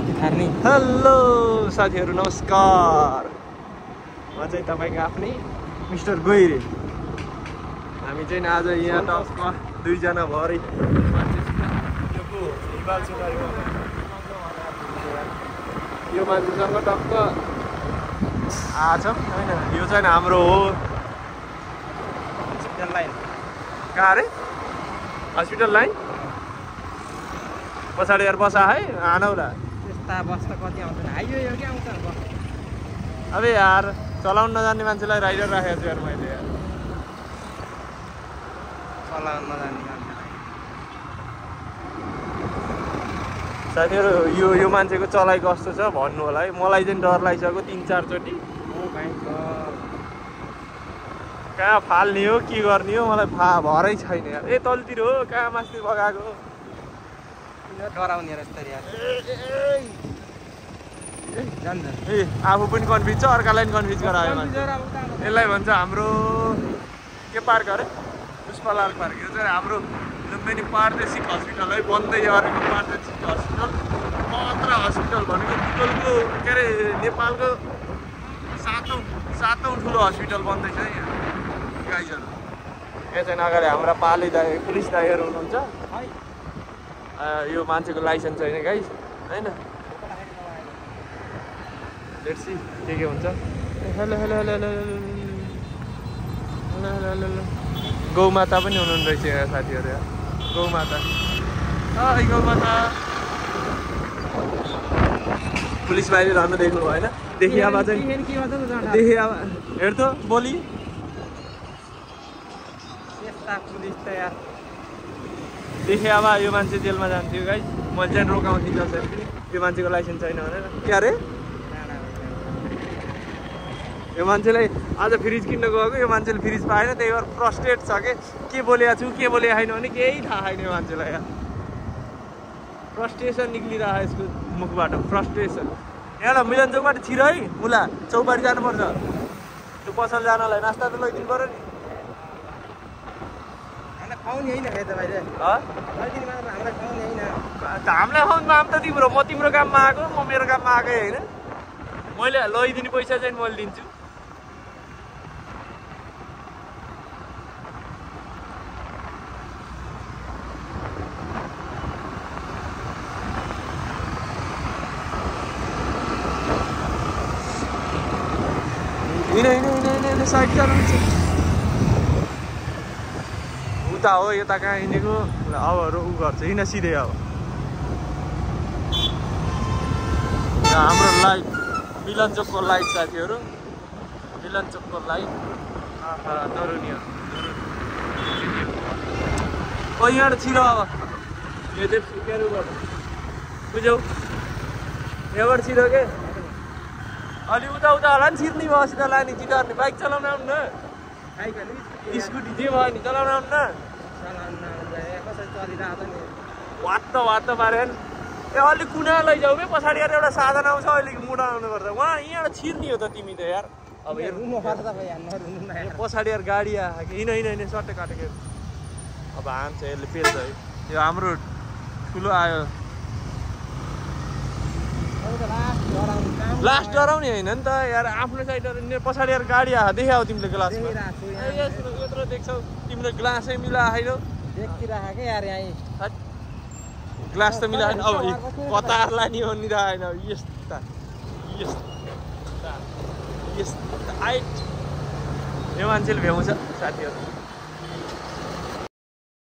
hello साथीहरू नमस्कार म चाहिँ तपाईको आफ्नै मिस्टर गोइरे हामी चाहिँ आज यहाँ टक्क दुईजना भरि यो मान्छेसँग टक्क आछ हैन यो चाहिँ हाम्रो हो हस्पिटल लाइन कहाँ रे हस्पिटल लाइन पछाडि यार बसा है आनौला त्यस्ता बस त कति आउँदैन हाइवे यो के आउँछ बस अबे यार चलाउन नजान्ने मान्छेलाई राइडर राखेको छु यार मैले यार चलाउन नजान्ने मान्छेलाई साथीहरु यो मान्छेको चलाइ कस्तो छ भन्नु होला है मलाई चाहिँ डर लागिसक्यो 3-4 चोटी ओ भाइ गॉड कहाँ फाल्ने हो के गर्ने हो मलाई भरै छैन यार ए तलतिर हो कहाँ मास्ति बगाएको डराउने रहेछ यार ए आफू पनि कन्फ्युज छ अर्कालाई पनि कन्फ्युज गरायो यसलाई भन्छ हाम्रो के पार्क अरे पुष्पलाल पार्क यो चाहिँ हाम्रो लुम्बिनी प्रादेशिक हस्पिटल है बन्दै गरेको प्रादेशिक हस्पिटल मात्र हस्पिटल भनेको बुटोलको के अरे नेपालको सातौं ठुलो हस्पिटल बन्दैछ यहाँ गाइजहरू यहाँ चाहिँ अगाडि हाम्रा पाले दाइ पुलिस दाइहरू हुनुहुन्छ यो मान्छेको लाइसेन्स छैन गाइस हैन लेट्स सी के हुन्छ hello hello hello hello hello गौमाता पनि हुनुहुन्न रहेछ यहाँ साथीहरू यहाँ गौमाता हाय गौमाता पुलिस बाहिर रहनु देख्नु भएन देखियामा चाहिँ देखिया हेर त बोली यस्ता पुलिस त यार देखियामा यो मान्छे जेलमा जान्थ्यो गाइस मैले चाहिँ रोकाउँथेँ जसरी पनि यो मान्छेको लाइसेन्स छैन भनेर के अरे यो मान्छेलाई आज फ्रिज किन्न गएको यो मान्छेले फ्रिज पाएन त्यही भएर फ्रस्ट्रेट छ के बोलेको छु के बोलेको छैन भने केही थाहा छैन यो मान्छेलाई यार फ्रस्ट्रेसन निक्लिरहेको यसको मुखबाट फ्रस्ट्रेसन यहाँ मिलन चौकबाट छिर है मुला चौपाटी जानुपर्छ त्यो पसल जानलाई नास्ता त लैदिनु पऱ्यो नि हामीलाई खाउँ त तिम्रो म तिम्रो काममा आएको म मेरो काममा आएकै होइन मैले लैदिने पैसा चाहिँ मैले दिन्छु साइड चलाउँछ उता हो यता कहाँ हिँडेको अब ऊ गर्छ हिँड सिधै अब हाम्रो लाइट मिलन चोकको लाइट साथीहरू मिलन चोकको लाइट तरुनी ओ यहाँबाट छिरो अब यो चाहिँ बुझ्यौ यहाँबाट छिरो के अलि उता होला नि छिर्ने भयो सिधा लाने चिटार्ने बाइक चलाउन आउनु न स्कुटी जे भयो नि चलाउन आउनु न वात्त पारे नि ए अलिक कुना लैजाऊ बे पछाडि यार एउटा साधन आउँछ अलिक मुडा आउनुपर्छ उहाँ यहाँबाट छिर्ने हो त तिमी त यार अब पछाडि यार गाडी आयो कि हिँड सट्टै काटेको अब हान्छ यसले पेल्छ है यो हाम्रो ठुलो आयो लास्ट डराउने होइन नि त यार आफ्नो साइड पछाडि यार गाडी आयो देखाऊ तिमीले ग्लासमा यत्रो देख्छौ तिम्रो ग्लासै मिलाएन देखिराखेको यार यहाँ ग्लास त मिलाएन अब कतार लाने हो नि रहेन यस्ता आइट यो मान्छेले भ्याउँछ साथीहरू